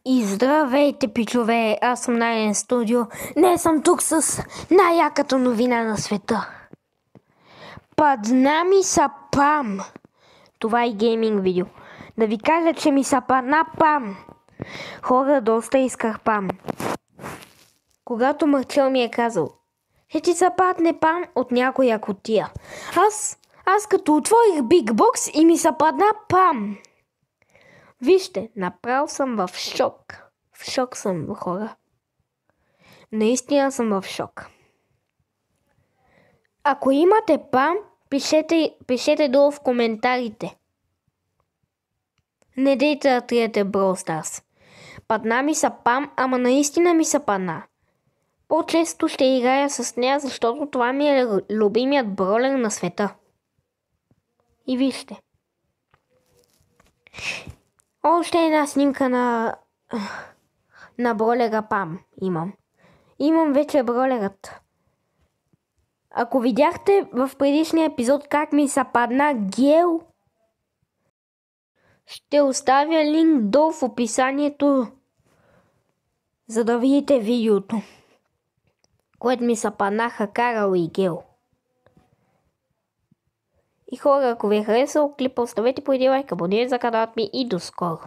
И здравейте, пичове! Аз съм Найден Студио. Днес съм тук с най-яката новина на света. Падна ми са пам. Това е гейминг видео. Да ви кажа, че ми са падна пам. Хора, доста исках пам. Когато Марчел ми е казал, че ти са падне пам от някоя кутия. Аз като отворих Биг Бокс и ми са падна пам. Вижте, направо съм в шок. В шок съм, хора. Наистина съм в шок. Ако имате пам, пишете долу в коментарите. Не дейте да триете Brawl Stars. Падна ми са пам, ама наистина ми са падна. По-често ще играя с нея, защото това ми е любимият бролер на света. И вижте. Още една снимка на бролера пам имам. Имам вече бролерът. Ако видяхте в предишния епизод как ми са падна гел, ще оставя линк долу в описанието, за да видите видеото, което ми са паднаха Карал и гел. И хора, ако ви е харесал клипа, оставете по един лайк, абонирайте за каналът ми и до скоро!